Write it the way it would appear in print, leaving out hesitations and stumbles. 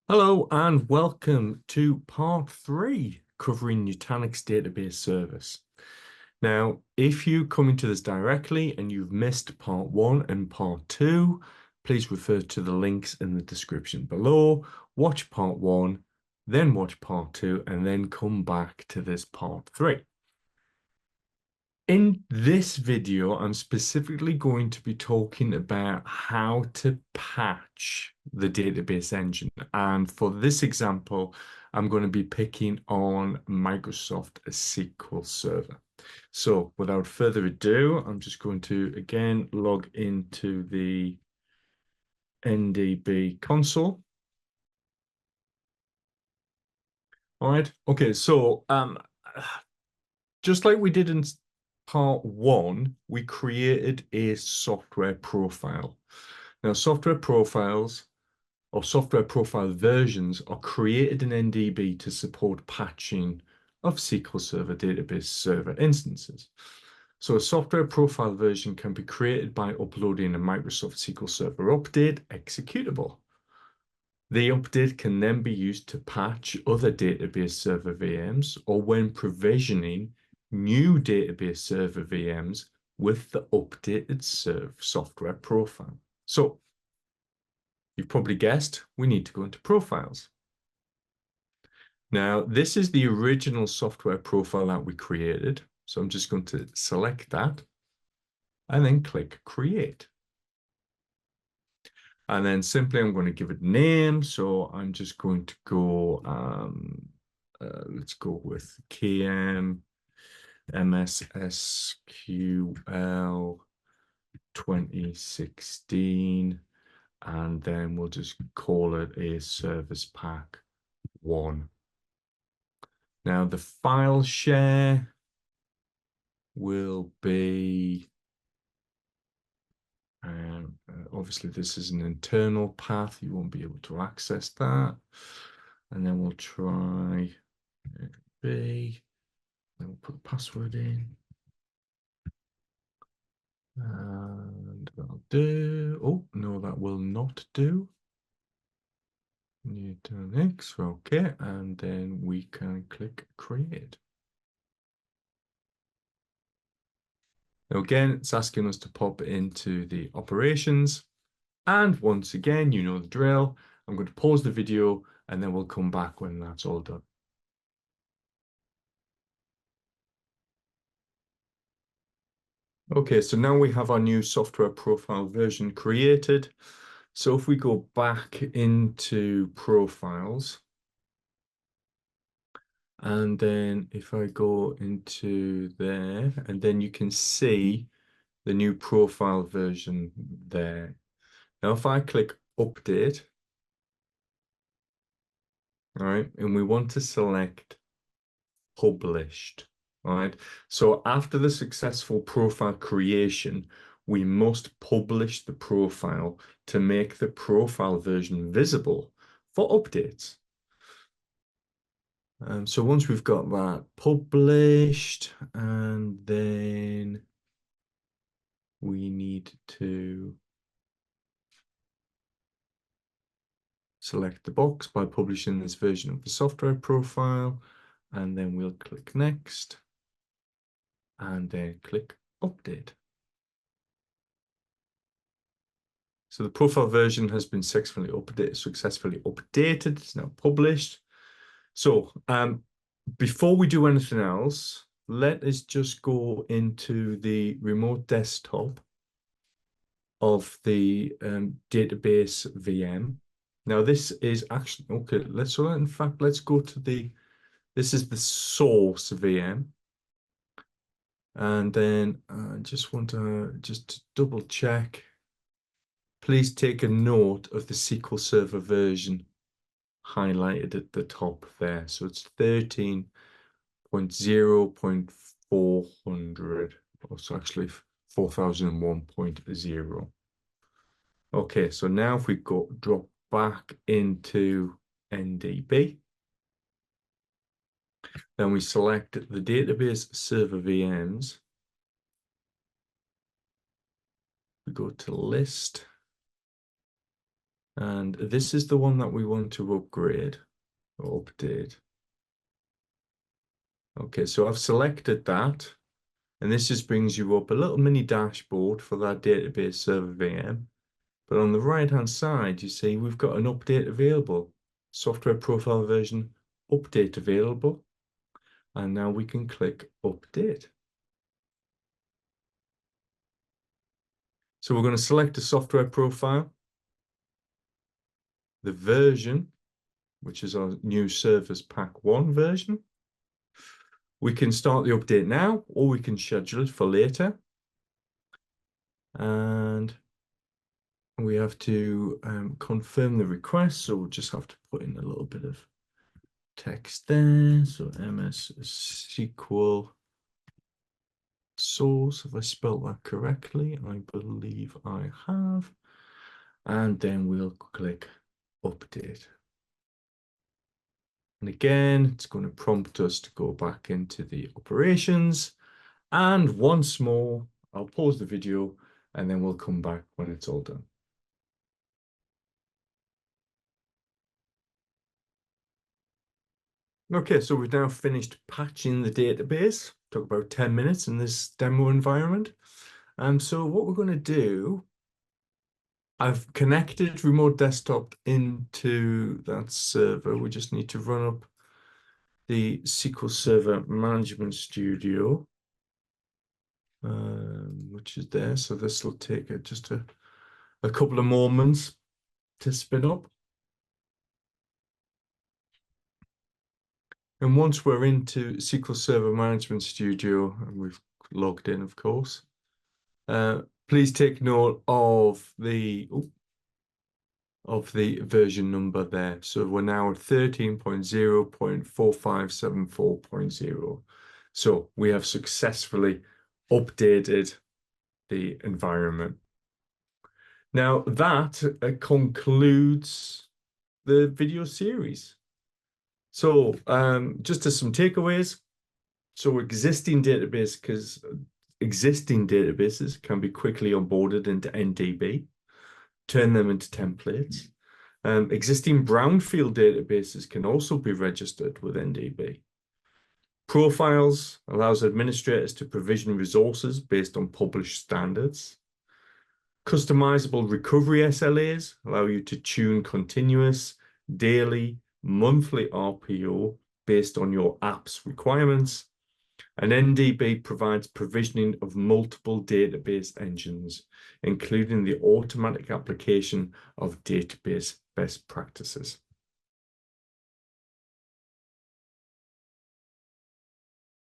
Hello and welcome to part 3 covering Nutanix database service. Now, if you come into this directly and you've missed part 1 and part 2, please refer to the links in the description below, watch part 1, then watch part 2, and then come back to this part 3. In this video, I'm specifically going to be talking about how to patch the database engine. And for this example, I'm going to be picking on Microsoft SQL Server. So without further ado, I'm just going to, again, log into the NDB console. All right. Okay. So just like we did in part 1, we created a software profile. Now, software profiles or software profile versions are created in NDB to support patching of SQL Server database server instances. So a software profile version can be created by uploading a Microsoft SQL Server update executable. The update can then be used to patch other database server VMs or when provisioning new database server VMs with the updated software profile. So you've probably guessed we need to go into profiles. Now, this is the original software profile that we created. So I'm just going to select that and then click create. And then simply I'm going to give it a name. So I'm just going to go, let's go with KM MSSQL 2016. And then we'll just call it a service pack 1. Now the file share will be, obviously this is an internal path. You won't be able to access that. And then we'll try B. Then we'll put the password in. And that'll do. Oh, no, that will not do. Nutanix, okay. And then we can click create. Now again, it's asking us to pop into the operations. And once again, you know the drill. I'm going to pause the video and then we'll come back when that's all done. Okay, so now we have our new software profile version created. So if we go back into profiles, and then if I go into there, and then you can see the new profile version there. Now, if I click update, all right, and we want to select published, all right. So after the successful profile creation, we must publish the profile to make the profile version visible for updates. So once we've got that published, and then we need to select the box by publishing this version of the software profile, and then we'll click next, and then click update. So the profile version has been successfully updated. It's now published. So before we do anything else, let us just go into the remote desktop of the database VM. Now this is actually, okay, let's go to this is the source VM. And then I just want to double check. Please take a note of the SQL Server version highlighted at the top there. So it's 13.0.400, or so actually 4001.0. Okay, so now if we drop back into NDB, then we select the database server VMs. We go to list. And this is the one that we want to upgrade or update. Okay, so I've selected that. And this just brings you up a little mini dashboard for that database server VM. But on the right-hand side, you see we've got an update available. Software profile version update available. And now we can click update. So we're going to select the software profile, the version, which is our new Service Pack 1 version. We can start the update now, or we can schedule it for later. And we have to confirm the request, so we'll just have to put in a little bit of text there. So MS SQL source, have I spelled that correctly? I believe I have. And then we'll click update. And again, it's going to prompt us to go back into the operations. And once more, I'll pause the video and then we'll come back when it's all done. Okay, so we've now finished patching the database. Took about 10 minutes in this demo environment. So what we're going to do, I've connected remote desktop into that server. We just need to run up the SQL Server Management Studio, which is there. So this will take just a couple of moments to spin up. And once we're into SQL Server Management Studio, and we've logged in, of course, please take note of the version number there. So we're now at 13.0.4574.0. So we have successfully updated the environment. Now that concludes the video series. So just as some takeaways, so existing databases can be quickly onboarded into NDB, turn them into templates. Existing brownfield databases can also be registered with NDB. Profiles allows administrators to provision resources based on published standards. Customizable recovery SLAs allow you to tune continuous, daily, monthly RPO based on your app's requirements. And NDB provides provisioning of multiple database engines, including the automatic application of database best practices.